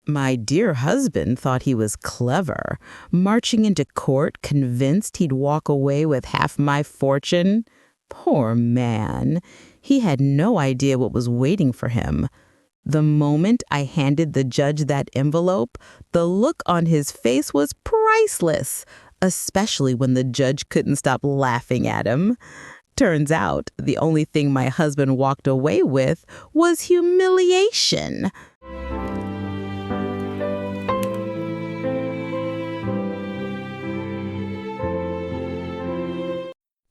My dear husband thought he was clever, marching into court convinced he'd walk away with half my fortune. Poor man. He had no idea what was waiting for him. The moment I handed the judge that envelope, the look on his face was priceless, especially when the judge couldn't stop laughing at him. Turns out, the only thing my husband walked away with was humiliation.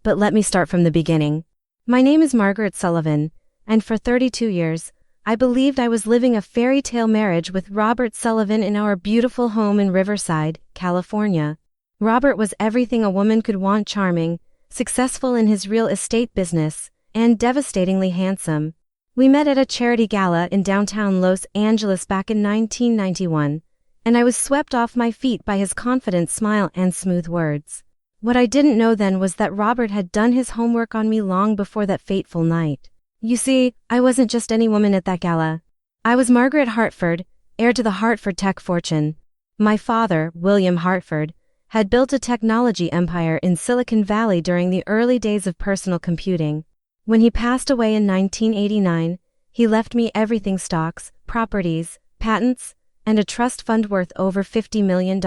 But let me start from the beginning. My name is Margaret Sullivan, and for 32 years, I believed I was living a fairy tale marriage with Robert Sullivan in our beautiful home in Riverside, California. Robert was everything a woman could want: charming, successful in his real estate business, and devastatingly handsome. We met at a charity gala in downtown Los Angeles back in 1991, and I was swept off my feet by his confident smile and smooth words. What I didn't know then was that Robert had done his homework on me long before that fateful night. You see, I wasn't just any woman at that gala. I was Margaret Hartford, heir to the Hartford tech fortune. My father, William Hartford, had built a technology empire in Silicon Valley during the early days of personal computing. When he passed away in 1989, he left me everything: stocks, properties, patents, and a trust fund worth over $50 million.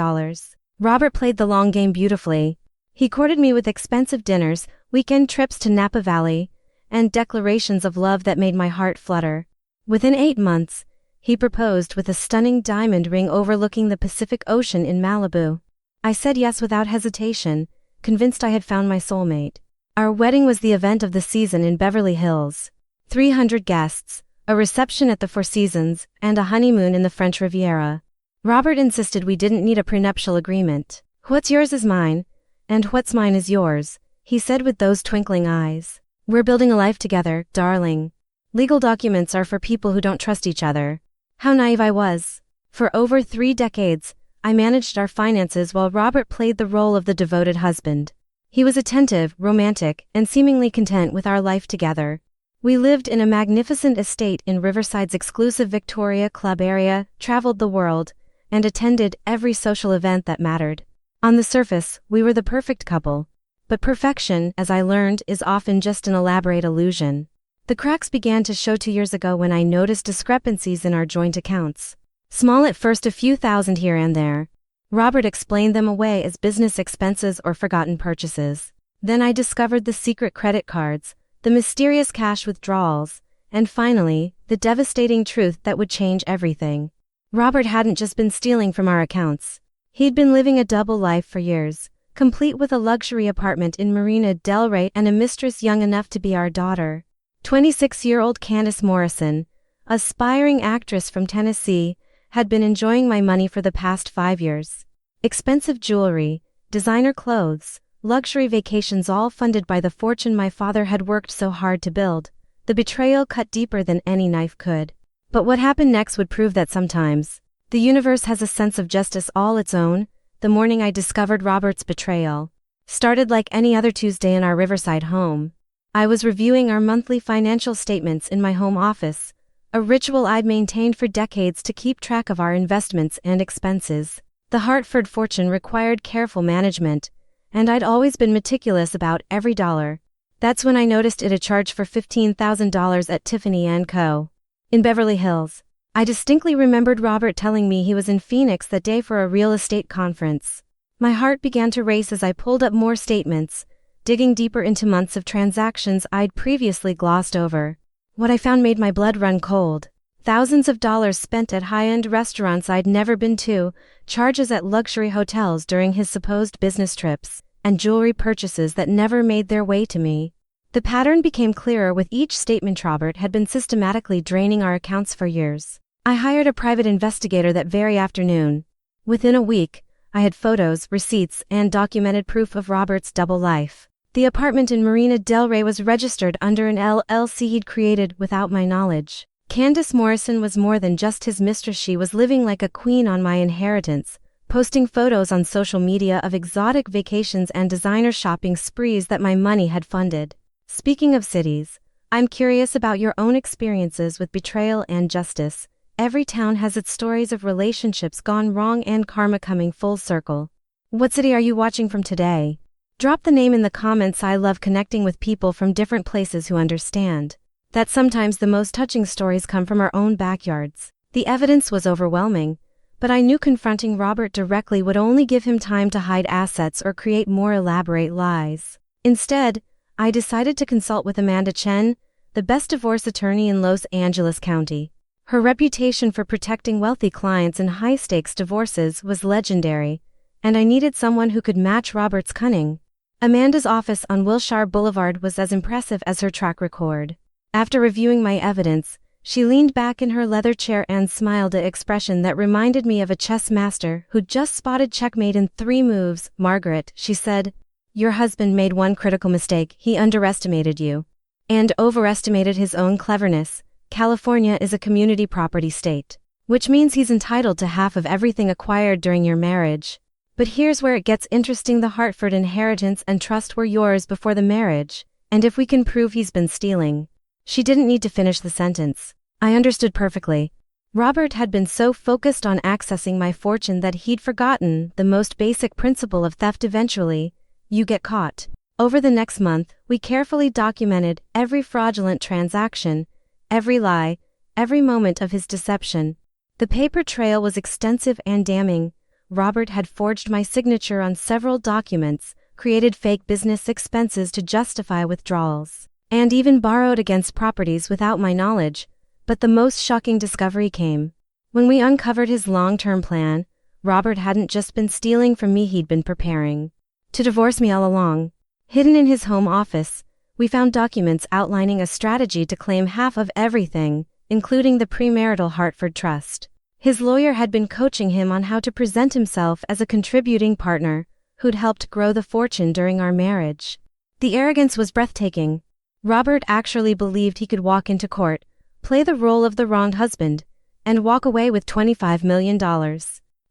Robert played the long game beautifully. He courted me with expensive dinners, weekend trips to Napa Valley, and declarations of love that made my heart flutter. Within 8 months, he proposed with a stunning diamond ring overlooking the Pacific Ocean in Malibu. I said yes without hesitation, convinced I had found my soulmate. Our wedding was the event of the season in Beverly Hills. 300 guests, a reception at the Four Seasons, and a honeymoon in the French Riviera. Robert insisted we didn't need a prenuptial agreement. "What's yours is mine, and what's mine is yours," he said with those twinkling eyes. "We're building a life together, darling. Legal documents are for people who don't trust each other." How naive I was. For over 3 decades, I managed our finances while Robert played the role of the devoted husband. He was attentive, romantic, and seemingly content with our life together. We lived in a magnificent estate in Riverside's exclusive Victoria Club area, traveled the world, and attended every social event that mattered. On the surface, we were the perfect couple. But perfection, as I learned, is often just an elaborate illusion. The cracks began to show 2 years ago when I noticed discrepancies in our joint accounts. Small at first, a few thousand here and there. Robert explained them away as business expenses or forgotten purchases. Then I discovered the secret credit cards, the mysterious cash withdrawals, and finally, the devastating truth that would change everything. Robert hadn't just been stealing from our accounts. He'd been living a double life for years, complete with a luxury apartment in Marina del Rey and a mistress young enough to be our daughter. 26-year-old Candace Morrison, aspiring actress from Tennessee, had been enjoying my money for the past 5 years. Expensive jewelry, designer clothes, luxury vacations, all funded by the fortune my father had worked so hard to build. The betrayal cut deeper than any knife could. But what happened next would prove that sometimes the universe has a sense of justice all its own. The morning I discovered Robert's betrayal started like any other Tuesday in our Riverside home. I was reviewing our monthly financial statements in my home office, a ritual I'd maintained for decades to keep track of our investments and expenses. The Hartford fortune required careful management, and I'd always been meticulous about every dollar. That's when I noticed it a charge for $15,000 at Tiffany & Co. in Beverly Hills. I distinctly remembered Robert telling me he was in Phoenix that day for a real estate conference. My heart began to race as I pulled up more statements, digging deeper into months of transactions I'd previously glossed over. What I found made my blood run cold. Thousands of dollars spent at high-end restaurants I'd never been to, charges at luxury hotels during his supposed business trips, and jewelry purchases that never made their way to me. The pattern became clearer with each statement. Robert had been systematically draining our accounts for years. I hired a private investigator that very afternoon. Within a week, I had photos, receipts, and documented proof of Robert's double life. The apartment in Marina del Rey was registered under an LLC he'd created without my knowledge. Candace Morrison was more than just his mistress. She was living like a queen on my inheritance, posting photos on social media of exotic vacations and designer shopping sprees that my money had funded. Speaking of cities, I'm curious about your own experiences with betrayal and justice. Every town has its stories of relationships gone wrong and karma coming full circle. What city are you watching from today? Drop the name in the comments. I love connecting with people from different places who understand that sometimes the most touching stories come from our own backyards. The evidence was overwhelming, but I knew confronting Robert directly would only give him time to hide assets or create more elaborate lies. Instead, I decided to consult with Amanda Chen, the best divorce attorney in Los Angeles County. Her reputation for protecting wealthy clients in high-stakes divorces was legendary, and I needed someone who could match Robert's cunning. Amanda's office on Wilshire Boulevard was as impressive as her track record. After reviewing my evidence, she leaned back in her leather chair and smiled an expression that reminded me of a chess master who'd just spotted checkmate in 3 moves. "Margaret," she said, "your husband made one critical mistake. He underestimated you and overestimated his own cleverness. California is a community property state, which means he's entitled to half of everything acquired during your marriage. But here's where it gets interesting. The Hartford inheritance and trust were yours before the marriage, and if we can prove he's been stealing." She didn't need to finish the sentence. I understood perfectly. Robert had been so focused on accessing my fortune that he'd forgotten the most basic principle of theft. Eventually, you get caught. Over the next month, we carefully documented every fraudulent transaction, every lie, every moment of his deception. The paper trail was extensive and damning. Robert had forged my signature on several documents, created fake business expenses to justify withdrawals, and even borrowed against properties without my knowledge. But the most shocking discovery came when we uncovered his long-term plan. Robert hadn't just been stealing from me, he'd been preparing to divorce me all along. Hidden in his home office, we found documents outlining a strategy to claim half of everything, including the premarital Hartford trust. His lawyer had been coaching him on how to present himself as a contributing partner who'd helped grow the fortune during our marriage. The arrogance was breathtaking. Robert actually believed he could walk into court, play the role of the wronged husband, and walk away with $25 million.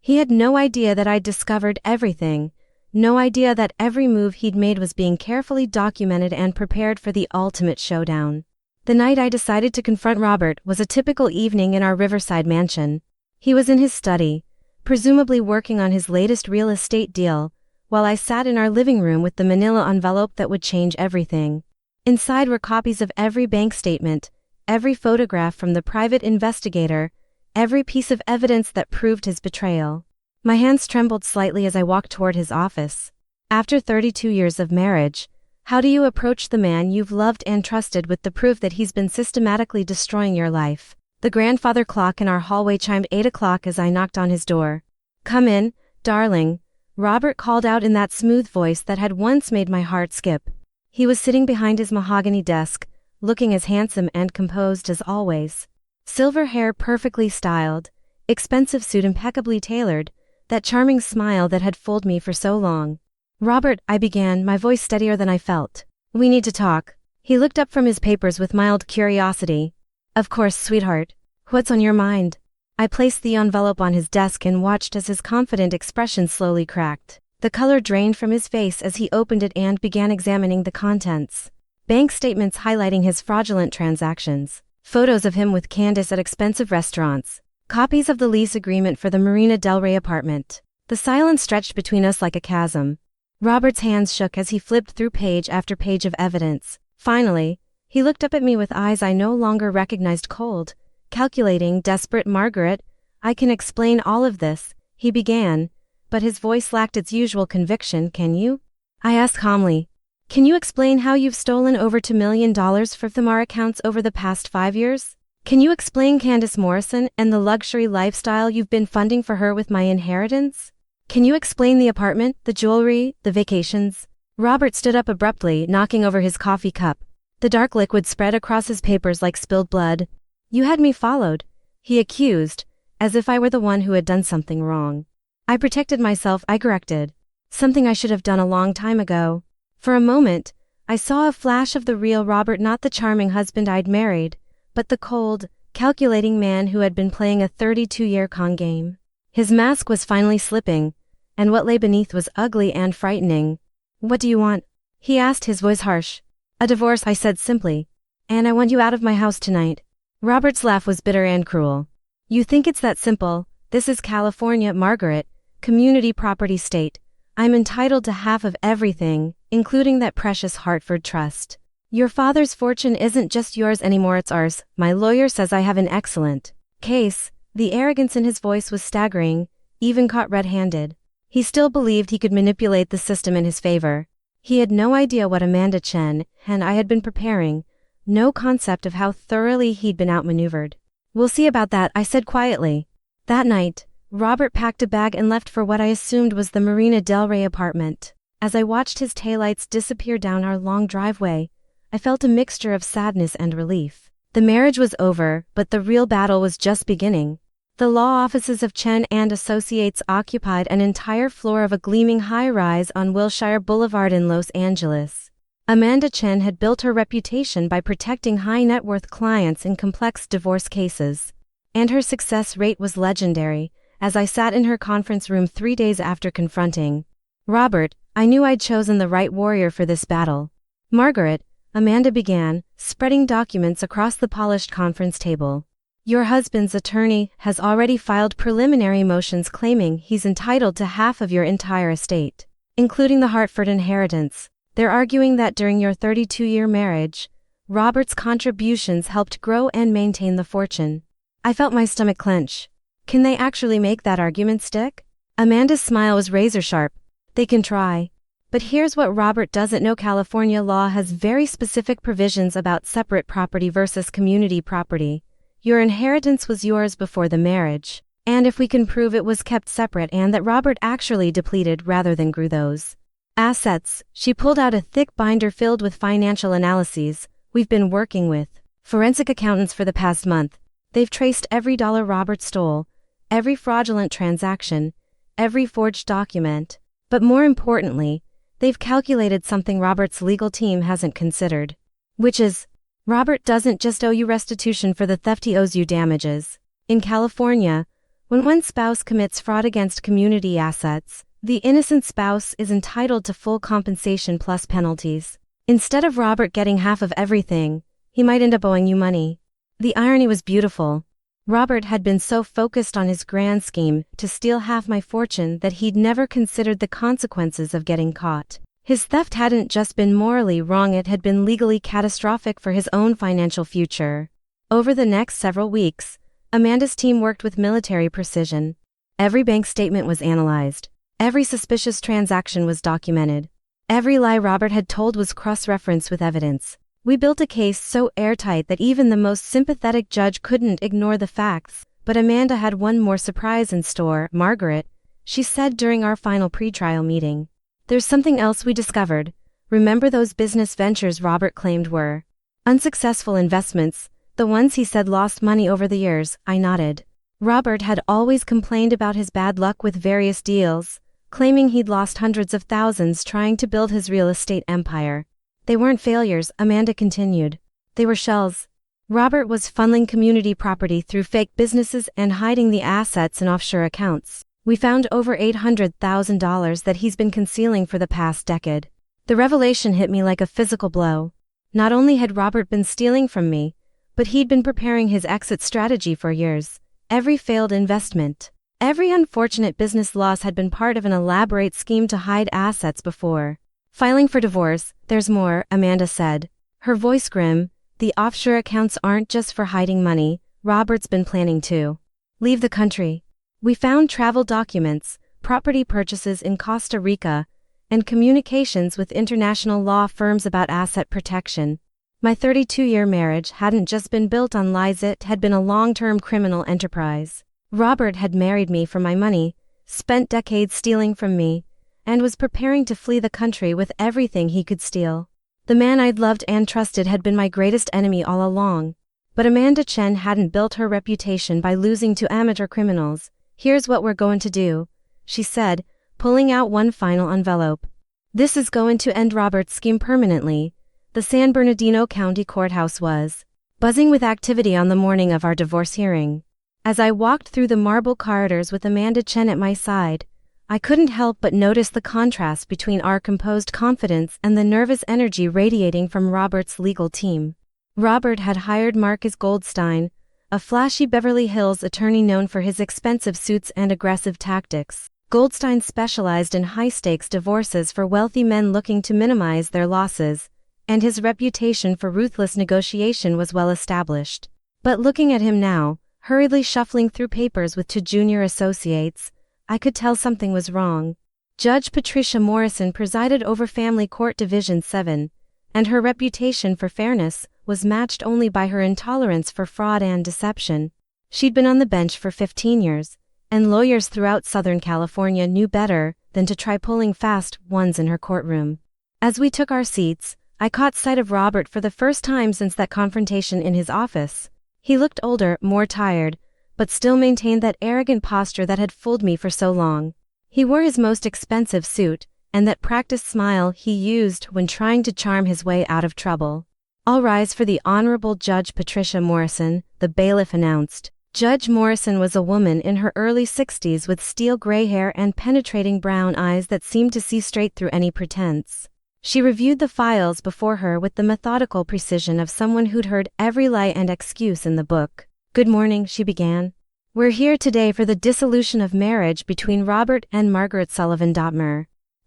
He had no idea that I'd discovered everything, no idea that every move he'd made was being carefully documented and prepared for the ultimate showdown. The night I decided to confront Robert was a typical evening in our Riverside mansion. He was in his study, presumably working on his latest real estate deal, while I sat in our living room with the manila envelope that would change everything. Inside were copies of every bank statement, every photograph from the private investigator, every piece of evidence that proved his betrayal. My hands trembled slightly as I walked toward his office. After 32 years of marriage, how do you approach the man you've loved and trusted with the proof that he's been systematically destroying your life? The grandfather clock in our hallway chimed 8 o'clock as I knocked on his door. "Come in, darling," Robert called out in that smooth voice that had once made my heart skip. He was sitting behind his mahogany desk, looking as handsome and composed as always. Silver hair perfectly styled, expensive suit impeccably tailored, that charming smile that had fooled me for so long. "Robert," I began, my voice steadier than I felt. "We need to talk." He looked up from his papers with mild curiosity. "Of course, sweetheart. What's on your mind?" I placed the envelope on his desk and watched as his confident expression slowly cracked. The color drained from his face as he opened it and began examining the contents. Bank statements highlighting his fraudulent transactions, photos of him with Candace at expensive restaurants, copies of the lease agreement for the Marina Del Rey apartment. The silence stretched between us like a chasm. Robert's hands shook as he flipped through page after page of evidence. Finally, he looked up at me with eyes I no longer recognized, cold, calculating, desperate. "Margaret, I can explain all of this," he began, but his voice lacked its usual conviction. "Can you?" I asked calmly. "Can you explain how you've stolen over $2 million from our accounts over the past 5 years? Can you explain Candace Morrison and the luxury lifestyle you've been funding for her with my inheritance? Can you explain the apartment, the jewelry, the vacations?" Robert stood up abruptly, knocking over his coffee cup. The dark liquid spread across his papers like spilled blood. "You had me followed," he accused, as if I were the one who had done something wrong. "I protected myself," I corrected. "Something I should have done a long time ago." For a moment, I saw a flash of the real Robert, not the charming husband I'd married, but the cold, calculating man who had been playing a 32-year con game. His mask was finally slipping, and what lay beneath was ugly and frightening. "What do you want?" he asked, his voice harsh. "A divorce," I said simply. "And I want you out of my house tonight." Robert's laugh was bitter and cruel. You think it's that simple? This is California, Margaret, community property state. I'm entitled to half of everything, including that precious Hartford trust. Your father's fortune isn't just yours anymore, it's ours. My lawyer says I have an excellent case. The arrogance in his voice was staggering, even caught red-handed. He still believed he could manipulate the system in his favor. He had no idea what Amanda Chen and I had been preparing, no concept of how thoroughly he'd been outmaneuvered. We'll see about that, I said quietly. That night, Robert packed a bag and left for what I assumed was the Marina Del Rey apartment. As I watched his taillights disappear down our long driveway, I felt a mixture of sadness and relief. The marriage was over, but the real battle was just beginning. The law offices of Chen and Associates occupied an entire floor of a gleaming high-rise on Wilshire Boulevard in Los Angeles. Amanda Chen had built her reputation by protecting high-net-worth clients in complex divorce cases. And her success rate was legendary. As I sat in her conference room 3 days after confronting Robert, I knew I'd chosen the right warrior for this battle. Margaret, Amanda began, spreading documents across the polished conference table. Your husband's attorney has already filed preliminary motions claiming he's entitled to half of your entire estate, including the Hartford inheritance. They're arguing that during your 32-year marriage, Robert's contributions helped grow and maintain the fortune. I felt my stomach clench. Can they actually make that argument stick? Amanda's smile was razor-sharp. They can try. But here's what Robert doesn't know: California law has very specific provisions about separate property versus community property. Your inheritance was yours before the marriage. And if we can prove it was kept separate and that Robert actually depleted rather than grew those assets, she pulled out a thick binder filled with financial analyses. We've been working with forensic accountants for the past month. They've traced every dollar Robert stole, every fraudulent transaction, every forged document. But more importantly, they've calculated something Robert's legal team hasn't considered. Which is, Robert doesn't just owe you restitution for the theft, he owes you damages. In California, when one spouse commits fraud against community assets, the innocent spouse is entitled to full compensation plus penalties. Instead of Robert getting half of everything, he might end up owing you money. The irony was beautiful. Robert had been so focused on his grand scheme to steal half my fortune that he'd never considered the consequences of getting caught. His theft hadn't just been morally wrong, it had been legally catastrophic for his own financial future. Over the next several weeks, Amanda's team worked with military precision. Every bank statement was analyzed. Every suspicious transaction was documented. Every lie Robert had told was cross-referenced with evidence. We built a case so airtight that even the most sympathetic judge couldn't ignore the facts. But Amanda had one more surprise in store. Margaret, she said during our final pretrial meeting. There's something else we discovered. Remember those business ventures Robert claimed were unsuccessful investments, the ones he said lost money over the years? I nodded. Robert had always complained about his bad luck with various deals, claiming he'd lost hundreds of thousands trying to build his real estate empire. They weren't failures, Amanda continued. They were shells. Robert was funneling community property through fake businesses and hiding the assets in offshore accounts. We found over $800,000 that he's been concealing for the past decade. The revelation hit me like a physical blow. Not only had Robert been stealing from me, but he'd been preparing his exit strategy for years. Every failed investment, every unfortunate business loss had been part of an elaborate scheme to hide assets before filing for divorce. There's more, Amanda said, her voice grim. The offshore accounts aren't just for hiding money. Robert's been planning to leave the country. We found travel documents, property purchases in Costa Rica, and communications with international law firms about asset protection. My 32-year marriage hadn't just been built on lies, it had been a long-term criminal enterprise. Robert had married me for my money, spent decades stealing from me, and was preparing to flee the country with everything he could steal. The man I'd loved and trusted had been my greatest enemy all along. But Amanda Chen hadn't built her reputation by losing to amateur criminals. Here's what we're going to do, she said, pulling out one final envelope. This is going to end Robert's scheme permanently. The San Bernardino County Courthouse was buzzing with activity on the morning of our divorce hearing. As I walked through the marble corridors with Amanda Chen at my side, I couldn't help but notice the contrast between our composed confidence and the nervous energy radiating from Robert's legal team. Robert had hired Marcus Goldstein, a flashy Beverly Hills attorney known for his expensive suits and aggressive tactics. Goldstein specialized in high-stakes divorces for wealthy men looking to minimize their losses, and his reputation for ruthless negotiation was well established. But looking at him now, hurriedly shuffling through papers with two junior associates, I could tell something was wrong. Judge Patricia Morrison presided over Family Court Division 7, and her reputation for fairness was matched only by her intolerance for fraud and deception. She'd been on the bench for 15 years, and lawyers throughout Southern California knew better than to try pulling fast ones in her courtroom. As we took our seats, I caught sight of Robert for the first time since that confrontation in his office. He looked older, more tired, but still maintained that arrogant posture that had fooled me for so long. He wore his most expensive suit, and that practiced smile he used when trying to charm his way out of trouble. "All rise for the Honorable Judge Patricia Morrison," the bailiff announced. Judge Morrison was a woman in her early 60s with steel gray hair and penetrating brown eyes that seemed to see straight through any pretense. She reviewed the files before her with the methodical precision of someone who'd heard every lie and excuse in the book. "Good morning," she began. "We're here today for the dissolution of marriage between Robert and Margaret Sullivan.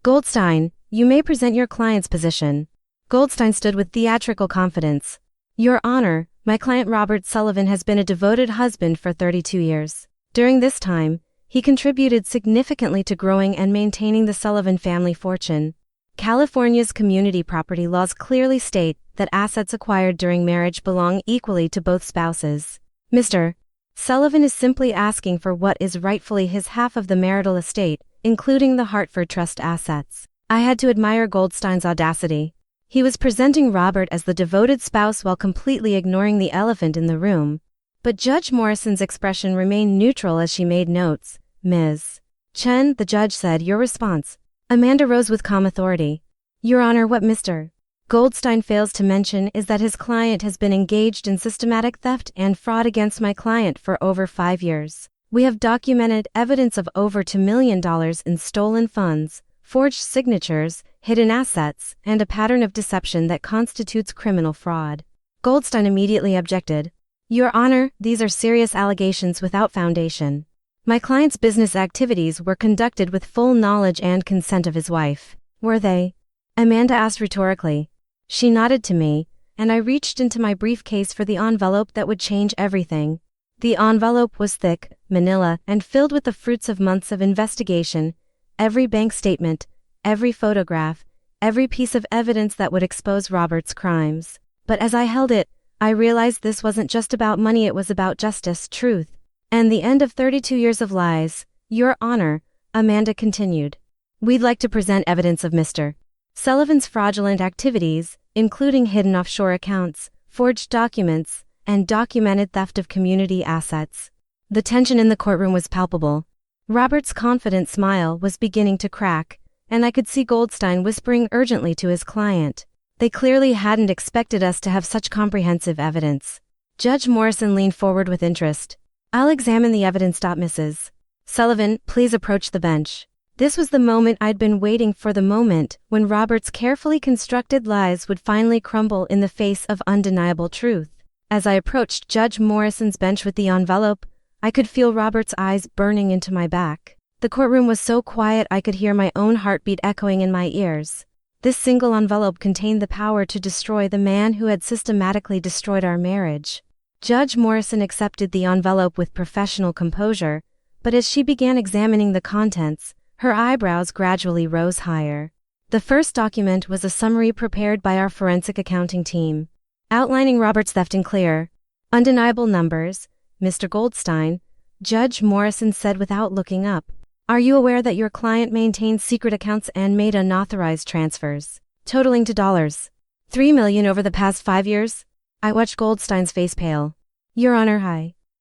Goldstein, you may present your client's position." Goldstein stood with theatrical confidence. "Your Honor, my client Robert Sullivan has been a devoted husband for 32 years. During this time, he contributed significantly to growing and maintaining the Sullivan family fortune. California's community property laws clearly state that assets acquired during marriage belong equally to both spouses. Mr. Sullivan is simply asking for what is rightfully his half of the marital estate, including the Hartford Trust assets." I had to admire Goldstein's audacity. He was presenting Robert as the devoted spouse while completely ignoring the elephant in the room. But Judge Morrison's expression remained neutral as she made notes. "Ms. Chen," the judge said, "your response." Amanda rose with calm authority. "Your Honor, what Mr. Goldstein fails to mention is that his client has been engaged in systematic theft and fraud against my client for over 5 years. We have documented evidence of over $2 million in stolen funds, forged signatures, hidden assets, and a pattern of deception that constitutes criminal fraud." Goldstein immediately objected. "Your Honor, these are serious allegations without foundation. My client's business activities were conducted with full knowledge and consent of his wife." "Were they?" Amanda asked rhetorically. She nodded to me, and I reached into my briefcase for the envelope that would change everything. The envelope was thick, manila, and filled with the fruits of months of investigation, every bank statement, every photograph, every piece of evidence that would expose Robert's crimes. But as I held it, I realized this wasn't just about money, it was about justice, truth, and the end of 32 years of lies. "Your Honor," Amanda continued, "we'd like to present evidence of Mr. Sullivan's fraudulent activities, including hidden offshore accounts, forged documents, and documented theft of community assets." The tension in the courtroom was palpable. Robert's confident smile was beginning to crack, and I could see Goldstein whispering urgently to his client. They clearly hadn't expected us to have such comprehensive evidence. Judge Morrison leaned forward with interest. "I'll examine the evidence. Mrs. Sullivan, please approach the bench." This was the moment I'd been waiting for, the moment when Robert's carefully constructed lies would finally crumble in the face of undeniable truth. As I approached Judge Morrison's bench with the envelope, I could feel Robert's eyes burning into my back. The courtroom was so quiet I could hear my own heartbeat echoing in my ears. This single envelope contained the power to destroy the man who had systematically destroyed our marriage. Judge Morrison accepted the envelope with professional composure, but as she began examining the contents, her eyebrows gradually rose higher. The first document was a summary prepared by our forensic accounting team, outlining Robert's theft in clear, undeniable numbers. "Mr. Goldstein," Judge Morrison said without looking up, "are you aware that your client maintained secret accounts and made unauthorized transfers, totaling to $3 million over the past 5 years?" I watched Goldstein's face pale. "Your Honor,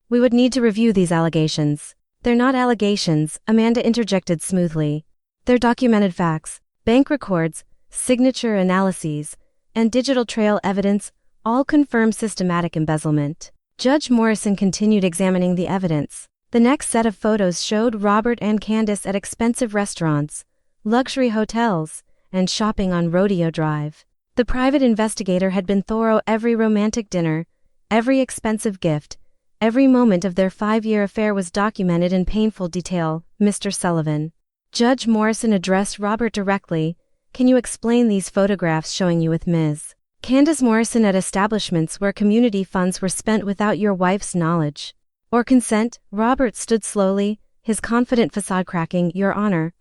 we would need to review these allegations." "They're not allegations," Amanda interjected smoothly. "They're documented facts. Bank records, signature analyses, and digital trail evidence all confirm systematic embezzlement." Judge Morrison continued examining the evidence. The next set of photos showed Robert and Candace at expensive restaurants, luxury hotels, and shopping on Rodeo Drive. The private investigator had been thorough. Every romantic dinner, every expensive gift, Every moment of their 5-year affair was documented in painful detail. Mr. Sullivan. Judge Morrison addressed Robert directly. Can you explain these photographs showing you with Ms. Candace Morrison at establishments where community funds were spent without your wife's knowledge or consent? Robert stood slowly, his confident facade cracking. Your Honor,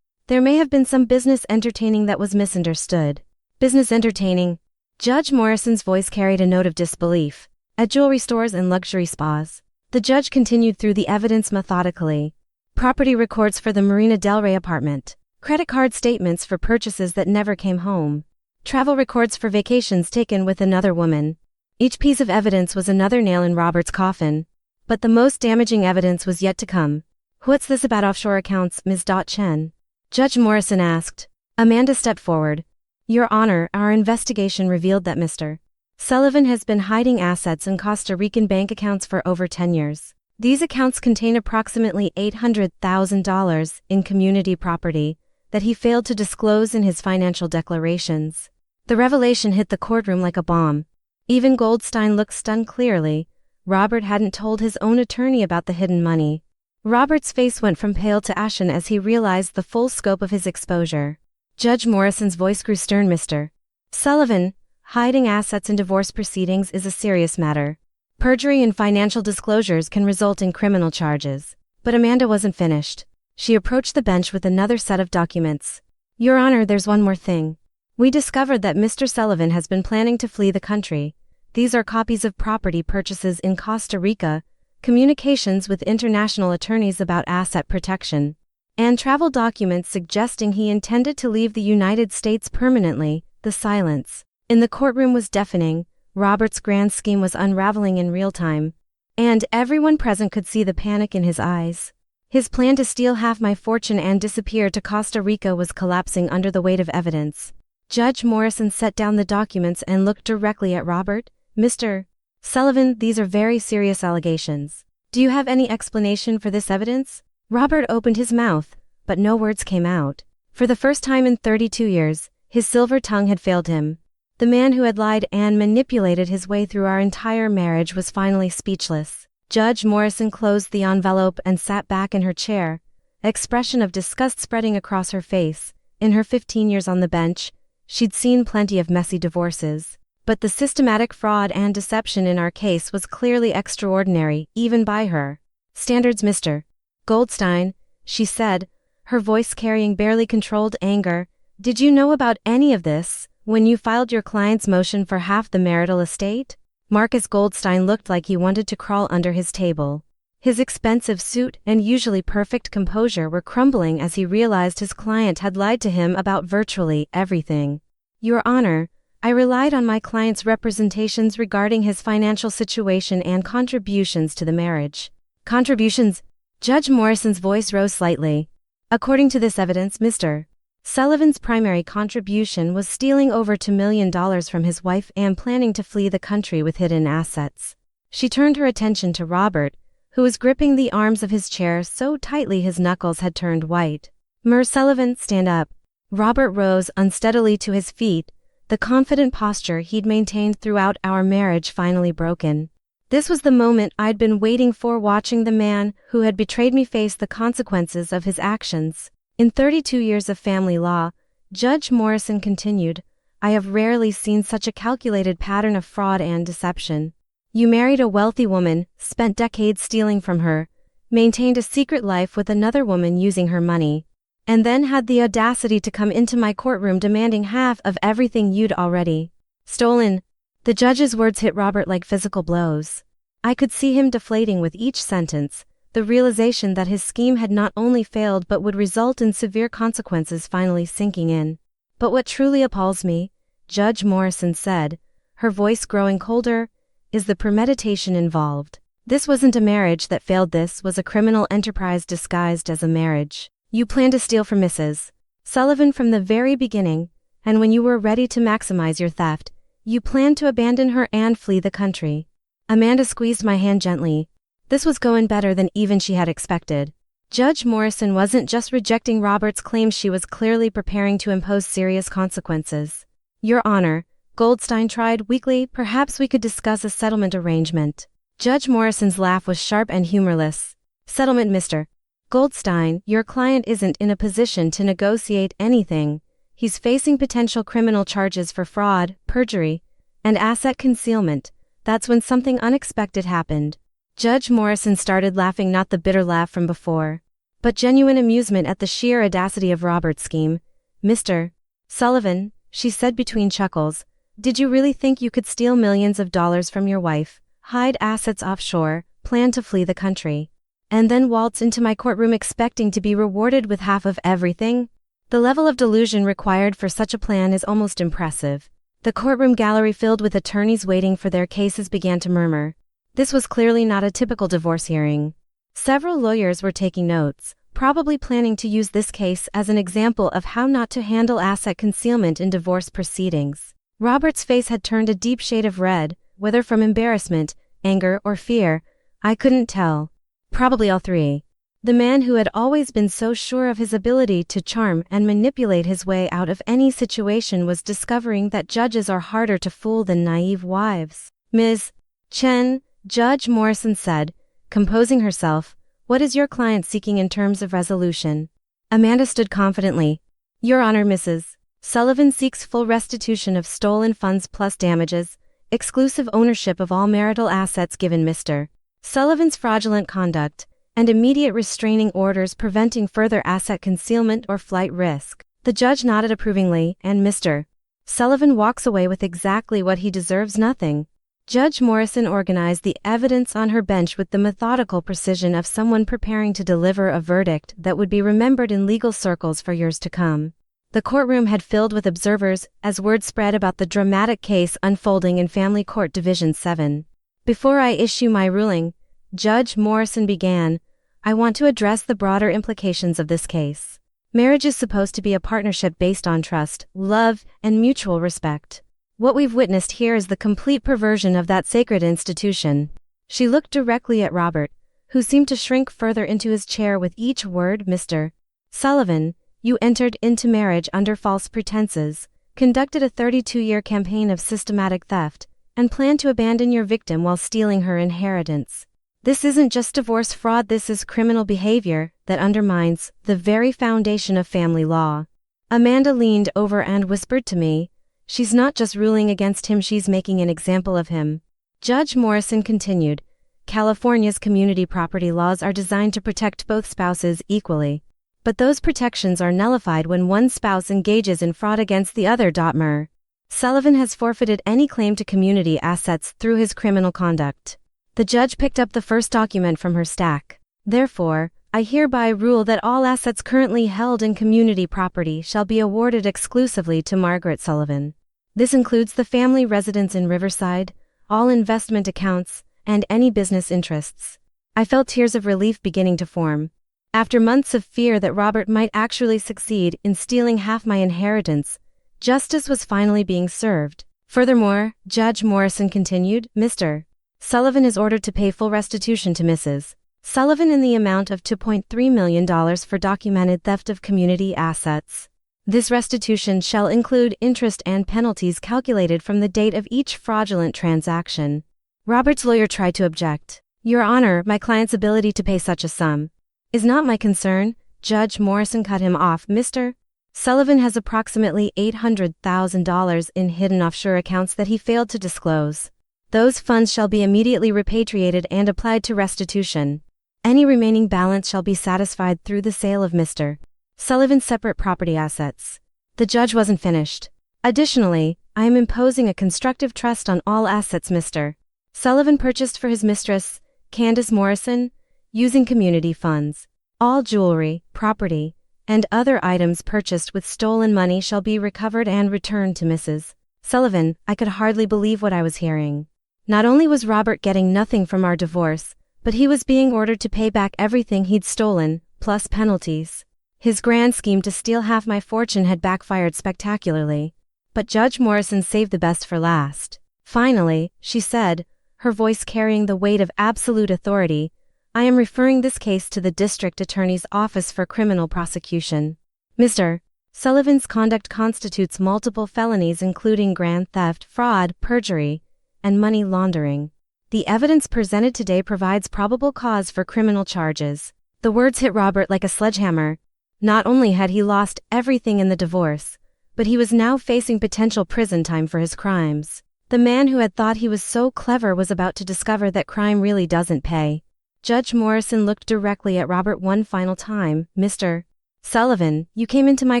There may have been some business entertaining that was misunderstood. Business entertaining? Judge Morrison's voice carried a note of disbelief. At jewelry stores and luxury spas. The judge continued through the evidence methodically. Property records for the Marina Del Rey apartment. Credit card statements for purchases that never came home. Travel records for vacations taken with another woman. Each piece of evidence was another nail in Robert's coffin. But the most damaging evidence was yet to come. What's this about offshore accounts, Ms. Chen? Judge Morrison asked. Amanda stepped forward. Your Honor, our investigation revealed that Mr. Sullivan has been hiding assets in Costa Rican bank accounts for over 10 years. These accounts contain approximately $800,000 in community property that he failed to disclose in his financial declarations. The revelation hit the courtroom like a bomb. Even Goldstein looked stunned. Clearly, Robert hadn't told his own attorney about the hidden money. Robert's face went from pale to ashen as he realized the full scope of his exposure. Judge Morrison's voice grew stern. Mr. Sullivan, hiding assets in divorce proceedings is a serious matter. Perjury and financial disclosures can result in criminal charges. But Amanda wasn't finished. She approached the bench with another set of documents. Your Honor, there's one more thing. We discovered that Mr. Sullivan has been planning to flee the country. These are copies of property purchases in Costa Rica, communications with international attorneys about asset protection, and travel documents suggesting he intended to leave the United States permanently. The silence in the courtroom was deafening. Robert's grand scheme was unraveling in real time, and everyone present could see the panic in his eyes. His plan to steal half my fortune and disappear to Costa Rica was collapsing under the weight of evidence. Judge Morrison set down the documents and looked directly at Robert. Mr. Sullivan, these are very serious allegations. Do you have any explanation for this evidence? Robert opened his mouth, but no words came out. For the first time in 32 years, his silver tongue had failed him. The man who had lied and manipulated his way through our entire marriage was finally speechless. Judge Morrison closed the envelope and sat back in her chair, an expression of disgust spreading across her face. In her 15 years on the bench, she'd seen plenty of messy divorces. But the systematic fraud and deception in our case was clearly extraordinary, even by her standards. Mr. Goldstein, she said, her voice carrying barely controlled anger, did you know about any of this when you filed your client's motion for half the marital estate? Marcus Goldstein looked like he wanted to crawl under his table. His expensive suit and usually perfect composure were crumbling as he realized his client had lied to him about virtually everything. Your Honor, I relied on my client's representations regarding his financial situation and contributions to the marriage. Contributions? Judge Morrison's voice rose slightly. According to this evidence, Mr. Sullivan's primary contribution was stealing over $2 million from his wife and planning to flee the country with hidden assets. She turned her attention to Robert, who was gripping the arms of his chair so tightly his knuckles had turned white. Mr. Sullivan, stand up. Robert rose unsteadily to his feet, the confident posture he'd maintained throughout our marriage finally broken. This was the moment I'd been waiting for, watching the man who had betrayed me face the consequences of his actions. In 32 years of family law, Judge Morrison continued, I have rarely seen such a calculated pattern of fraud and deception. You married a wealthy woman, spent decades stealing from her, maintained a secret life with another woman using her money, and then had the audacity to come into my courtroom demanding half of everything you'd already stolen. The judge's words hit Robert like physical blows. I could see him deflating with each sentence, the realization that his scheme had not only failed but would result in severe consequences finally sinking in. But what truly appalls me, Judge Morrison said, her voice growing colder, is the premeditation involved. This wasn't a marriage that failed, this was a criminal enterprise disguised as a marriage. You planned to steal from Mrs. Sullivan from the very beginning, and when you were ready to maximize your theft, you planned to abandon her and flee the country. Amanda squeezed my hand gently. This was going better than even she had expected. Judge Morrison wasn't just rejecting Robert's claims, she was clearly preparing to impose serious consequences. Your Honor, Goldstein tried weakly, perhaps we could discuss a settlement arrangement. Judge Morrison's laugh was sharp and humorless. Settlement, Mr. Goldstein, your client isn't in a position to negotiate anything. He's facing potential criminal charges for fraud, perjury, and asset concealment. That's when something unexpected happened. Judge Morrison started laughing, not the bitter laugh from before, but genuine amusement at the sheer audacity of Robert's scheme. Mr. Sullivan, she said between chuckles, did you really think you could steal millions of dollars from your wife, hide assets offshore, plan to flee the country, and then waltz into my courtroom expecting to be rewarded with half of everything? The level of delusion required for such a plan is almost impressive. The courtroom gallery filled with attorneys waiting for their cases began to murmur. This was clearly not a typical divorce hearing. Several lawyers were taking notes, probably planning to use this case as an example of how not to handle asset concealment in divorce proceedings. Robert's face had turned a deep shade of red, whether from embarrassment, anger, or fear, I couldn't tell. Probably all three. The man who had always been so sure of his ability to charm and manipulate his way out of any situation was discovering that judges are harder to fool than naive wives. Ms. Chen, Judge Morrison said, composing herself, what is your client seeking in terms of resolution? Amanda stood confidently. Your Honor, Mrs. Sullivan seeks full restitution of stolen funds plus damages, exclusive ownership of all marital assets given Mr. Sullivan's fraudulent conduct, and immediate restraining orders preventing further asset concealment or flight risk. The judge nodded approvingly, and Mr. Sullivan walks away with exactly what he deserves, nothing. Judge Morrison organized the evidence on her bench with the methodical precision of someone preparing to deliver a verdict that would be remembered in legal circles for years to come. The courtroom had filled with observers as word spread about the dramatic case unfolding in Family Court Division 7. Before I issue my ruling, Judge Morrison began, I want to address the broader implications of this case. Marriage is supposed to be a partnership based on trust, love, and mutual respect. What we've witnessed here is the complete perversion of that sacred institution. She looked directly at Robert, who seemed to shrink further into his chair with each word. Mr. Sullivan, you entered into marriage under false pretenses, conducted a 32-year campaign of systematic theft, and planned to abandon your victim while stealing her inheritance. This isn't just divorce fraud, this is criminal behavior that undermines the very foundation of family law. Amanda leaned over and whispered to me, she's not just ruling against him, she's making an example of him. Judge Morrison continued, California's community property laws are designed to protect both spouses equally. But those protections are nullified when one spouse engages in fraud against the other. Mr. Sullivan has forfeited any claim to community assets through his criminal conduct. The judge picked up the first document from her stack. Therefore, I hereby rule that all assets currently held in community property shall be awarded exclusively to Margaret Sullivan. This includes the family residence in Riverside, all investment accounts, and any business interests. I felt tears of relief beginning to form. After months of fear that Robert might actually succeed in stealing half my inheritance, justice was finally being served. Furthermore, Judge Morrison continued, Mr. Sullivan is ordered to pay full restitution to Mrs. Sullivan in the amount of $2.3 million for documented theft of community assets. This restitution shall include interest and penalties calculated from the date of each fraudulent transaction. Robert's lawyer tried to object. Your Honor, my client's ability to pay such a sum is not my concern. Judge Morrison cut him off. Mr. Sullivan has approximately $800,000 in hidden offshore accounts that he failed to disclose. Those funds shall be immediately repatriated and applied to restitution. Any remaining balance shall be satisfied through the sale of Mr. Sullivan's separate property assets. The judge wasn't finished. Additionally, I am imposing a constructive trust on all assets Mr. Sullivan purchased for his mistress, Candace Morrison, using community funds. All jewelry, property, and other items purchased with stolen money shall be recovered and returned to Mrs. Sullivan. I could hardly believe what I was hearing. Not only was Robert getting nothing from our divorce, but he was being ordered to pay back everything he'd stolen, plus penalties. His grand scheme to steal half my fortune had backfired spectacularly. But Judge Morrison saved the best for last. Finally, she said, her voice carrying the weight of absolute authority, I am referring this case to the District Attorney's Office for Criminal Prosecution. Mr. Sullivan's conduct constitutes multiple felonies including grand theft, fraud, perjury, and money laundering. The evidence presented today provides probable cause for criminal charges. The words hit Robert like a sledgehammer. Not only had he lost everything in the divorce, but he was now facing potential prison time for his crimes. The man who had thought he was so clever was about to discover that crime really doesn't pay. Judge Morrison looked directly at Robert one final time. Mr. Sullivan, you came into my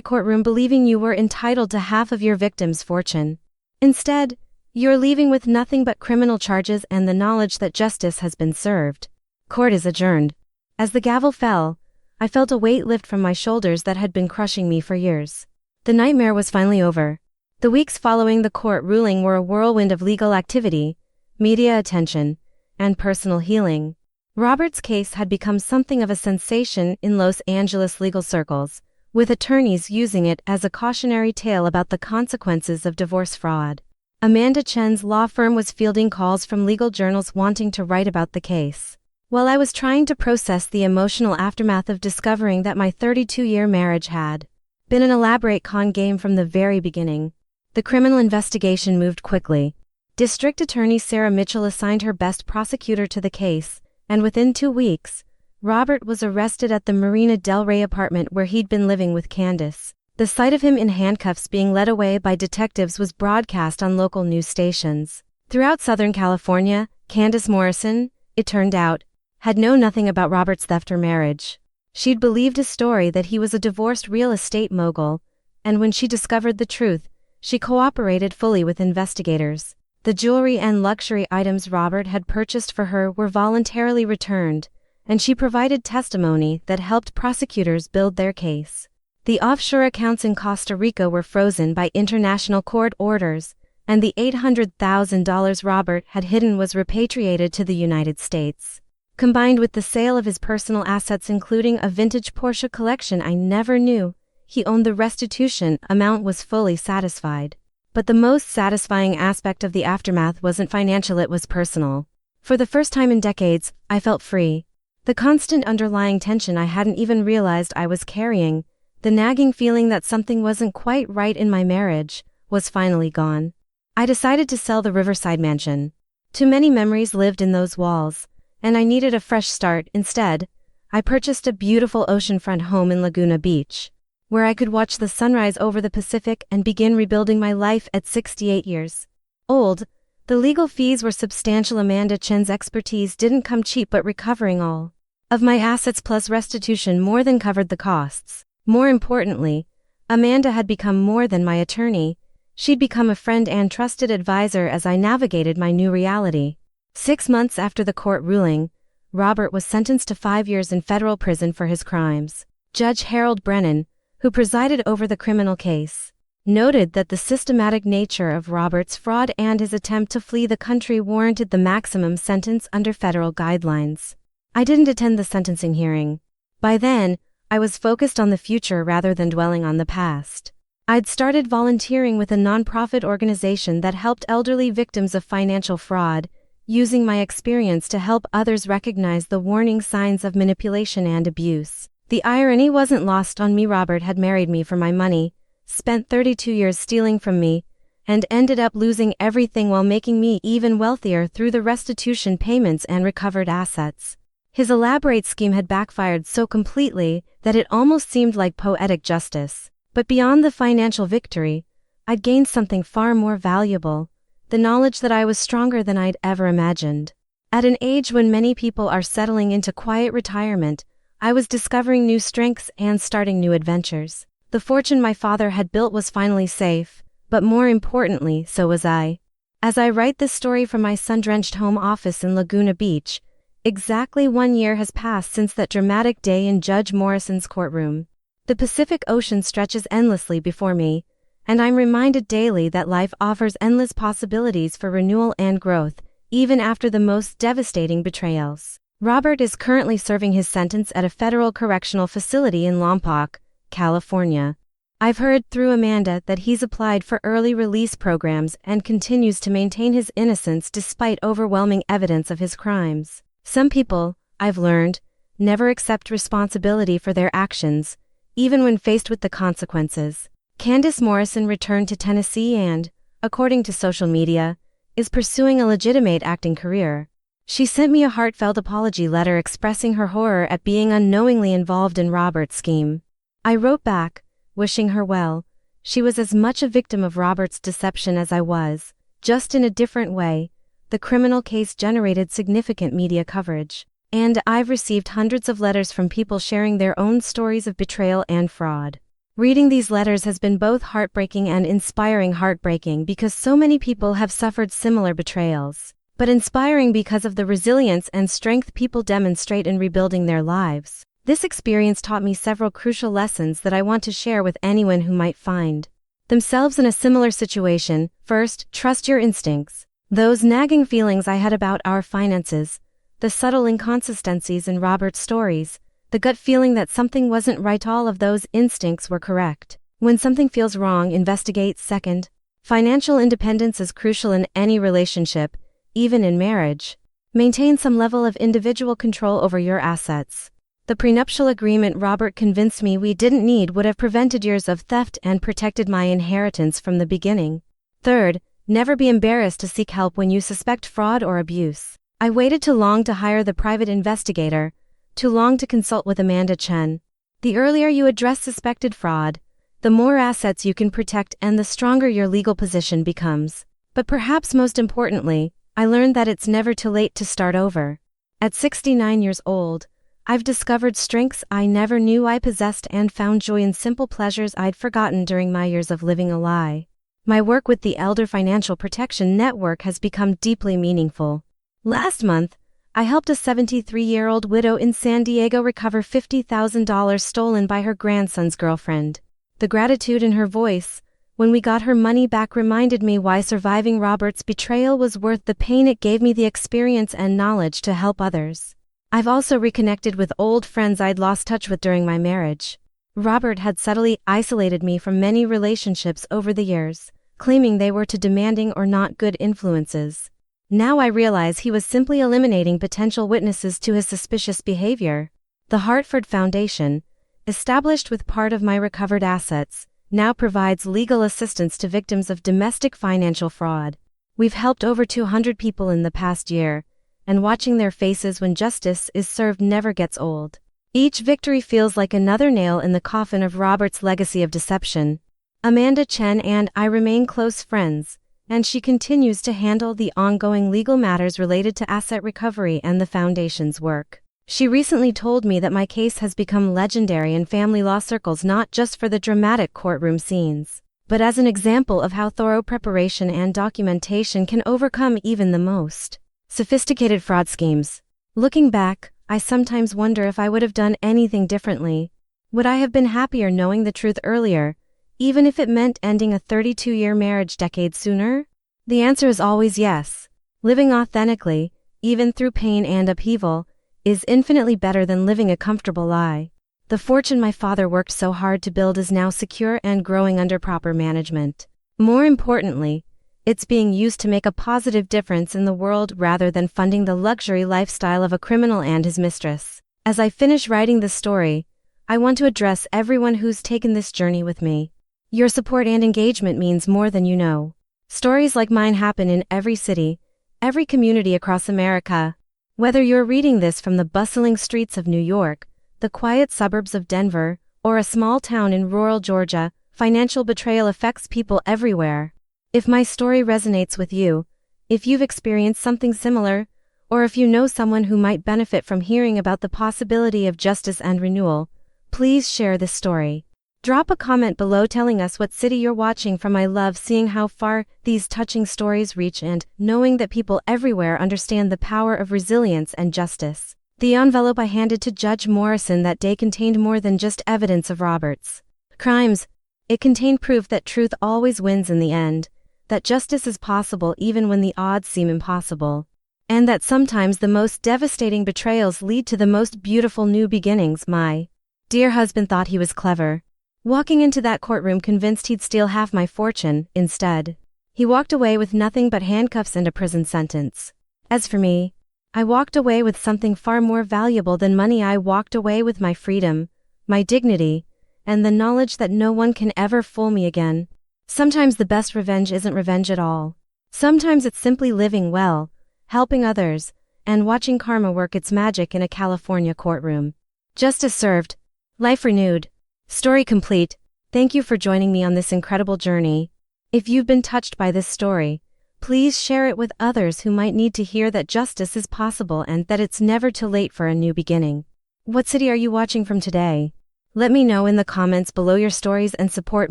courtroom believing you were entitled to half of your victim's fortune. Instead, you're leaving with nothing but criminal charges and the knowledge that justice has been served. Court is adjourned. As the gavel fell, I felt a weight lift from my shoulders that had been crushing me for years. The nightmare was finally over. The weeks following the court ruling were a whirlwind of legal activity, media attention, and personal healing. Robert's case had become something of a sensation in Los Angeles legal circles, with attorneys using it as a cautionary tale about the consequences of divorce fraud. Amanda Chen's law firm was fielding calls from legal journals wanting to write about the case. While I was trying to process the emotional aftermath of discovering that my 32-year marriage had been an elaborate con game from the very beginning, the criminal investigation moved quickly. District Attorney Sarah Mitchell assigned her best prosecutor to the case, and within 2 weeks, Robert was arrested at the Marina Del Rey apartment where he'd been living with Candace. The sight of him in handcuffs being led away by detectives was broadcast on local news stations. Throughout Southern California, Candace Morrison, it turned out, had known nothing about Robert's theft or marriage. She'd believed his story that he was a divorced real estate mogul, and when she discovered the truth, she cooperated fully with investigators. The jewelry and luxury items Robert had purchased for her were voluntarily returned, and she provided testimony that helped prosecutors build their case. The offshore accounts in Costa Rica were frozen by international court orders, and the $800,000 Robert had hidden was repatriated to the United States. Combined with the sale of his personal assets including a vintage Porsche collection I never knew he owned, the restitution amount was fully satisfied. But the most satisfying aspect of the aftermath wasn't financial, it was personal. For the first time in decades, I felt free. The constant underlying tension I hadn't even realized I was carrying, the nagging feeling that something wasn't quite right in my marriage, was finally gone. I decided to sell the Riverside mansion. Too many memories lived in those walls, and I needed a fresh start. Instead, I purchased a beautiful oceanfront home in Laguna Beach, where I could watch the sunrise over the Pacific and begin rebuilding my life at 68 years old. The legal fees were substantial. Amanda Chen's expertise didn't come cheap, but recovering all of my assets plus restitution more than covered the costs. More importantly, Amanda had become more than my attorney. She'd become a friend and trusted advisor as I navigated my new reality. 6 months after the court ruling, Robert was sentenced to 5 years in federal prison for his crimes. Judge Harold Brennan, who presided over the criminal case, noted that the systematic nature of Robert's fraud and his attempt to flee the country warranted the maximum sentence under federal guidelines. I didn't attend the sentencing hearing. By then, I was focused on the future rather than dwelling on the past. I'd started volunteering with a nonprofit organization that helped elderly victims of financial fraud, using my experience to help others recognize the warning signs of manipulation and abuse. The irony wasn't lost on me. Robert had married me for my money, spent 32 years stealing from me, and ended up losing everything while making me even wealthier through the restitution payments and recovered assets. His elaborate scheme had backfired so completely that it almost seemed like poetic justice. But beyond the financial victory, I'd gained something far more valuable, the knowledge that I was stronger than I'd ever imagined. At an age when many people are settling into quiet retirement, I was discovering new strengths and starting new adventures. The fortune my father had built was finally safe, but more importantly, so was I. As I write this story from my sun-drenched home office in Laguna Beach, exactly 1 year has passed since that dramatic day in Judge Morrison's courtroom. The Pacific Ocean stretches endlessly before me, and I'm reminded daily that life offers endless possibilities for renewal and growth, even after the most devastating betrayals. Robert is currently serving his sentence at a federal correctional facility in Lompoc, California. I've heard through Amanda that he's applied for early release programs and continues to maintain his innocence despite overwhelming evidence of his crimes. Some people, I've learned, never accept responsibility for their actions, even when faced with the consequences. Candace Morrison returned to Tennessee and, according to social media, is pursuing a legitimate acting career. She sent me a heartfelt apology letter expressing her horror at being unknowingly involved in Robert's scheme. I wrote back, wishing her well. She was as much a victim of Robert's deception as I was, just in a different way. The criminal case generated significant media coverage, and I've received hundreds of letters from people sharing their own stories of betrayal and fraud. Reading these letters has been both heartbreaking and inspiring. Heartbreaking because so many people have suffered similar betrayals, but inspiring because of the resilience and strength people demonstrate in rebuilding their lives. This experience taught me several crucial lessons that I want to share with anyone who might find themselves in a similar situation. First, trust your instincts. Those nagging feelings I had about our finances, the subtle inconsistencies in Robert's stories, the gut feeling that something wasn't right, all of those instincts were correct. When something feels wrong, investigate. Second, financial independence is crucial in any relationship, even in marriage. Maintain some level of individual control over your assets. The prenuptial agreement Robert convinced me we didn't need would have prevented years of theft and protected my inheritance from the beginning. Third, never be embarrassed to seek help when you suspect fraud or abuse. I waited too long to hire the private investigator, too long to consult with Amanda Chen. The earlier you address suspected fraud, the more assets you can protect and the stronger your legal position becomes. But perhaps most importantly, I learned that it's never too late to start over. At 69 years old, I've discovered strengths I never knew I possessed and found joy in simple pleasures I'd forgotten during my years of living a lie. My work with the Elder Financial Protection Network has become deeply meaningful. Last month, I helped a 73-year-old widow in San Diego recover $50,000 stolen by her grandson's girlfriend. The gratitude in her voice, when we got her money back, reminded me why surviving Robert's betrayal was worth the pain. It gave me the experience and knowledge to help others. I've also reconnected with old friends I'd lost touch with during my marriage. Robert had subtly isolated me from many relationships over the years, claiming they were too demanding or not good influences. Now I realize he was simply eliminating potential witnesses to his suspicious behavior. The Hartford Foundation, established with part of my recovered assets, now provides legal assistance to victims of domestic financial fraud. We've helped over 200 people in the past year, and watching their faces when justice is served never gets old. Each victory feels like another nail in the coffin of Robert's legacy of deception. Amanda Chen and I remain close friends, and she continues to handle the ongoing legal matters related to asset recovery and the Foundation's work. She recently told me that my case has become legendary in family law circles, not just for the dramatic courtroom scenes, but as an example of how thorough preparation and documentation can overcome even the most sophisticated fraud schemes. Looking back, I sometimes wonder if I would have done anything differently. Would I have been happier knowing the truth earlier, even if it meant ending a 32-year marriage decades sooner? The answer is always yes. Living authentically, even through pain and upheaval, is infinitely better than living a comfortable lie. The fortune my father worked so hard to build is now secure and growing under proper management. More importantly, it's being used to make a positive difference in the world rather than funding the luxury lifestyle of a criminal and his mistress. As I finish writing this story, I want to address everyone who's taken this journey with me. Your support and engagement means more than you know. Stories like mine happen in every city, every community across America. Whether you're reading this from the bustling streets of New York, the quiet suburbs of Denver, or a small town in rural Georgia, financial betrayal affects people everywhere. If my story resonates with you, if you've experienced something similar, or if you know someone who might benefit from hearing about the possibility of justice and renewal, please share this story. Drop a comment below telling us what city you're watching from. I love seeing how far these touching stories reach and knowing that people everywhere understand the power of resilience and justice. The envelope I handed to Judge Morrison that day contained more than just evidence of Robert's crimes. It contained proof that truth always wins in the end, that justice is possible even when the odds seem impossible, and that sometimes the most devastating betrayals lead to the most beautiful new beginnings. My dear husband thought he was clever, walking into that courtroom convinced he'd steal half my fortune. Instead, he walked away with nothing but handcuffs and a prison sentence. As for me, I walked away with something far more valuable than money. I walked away with my freedom, my dignity, and the knowledge that no one can ever fool me again. Sometimes the best revenge isn't revenge at all. Sometimes it's simply living well, helping others, and watching karma work its magic in a California courtroom. Justice served. Life renewed. Story complete. Thank you for joining me on this incredible journey. If you've been touched by this story, please share it with others who might need to hear that justice is possible and that it's never too late for a new beginning. What city are you watching from today? Let me know in the comments below. Your stories and support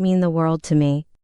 mean the world to me.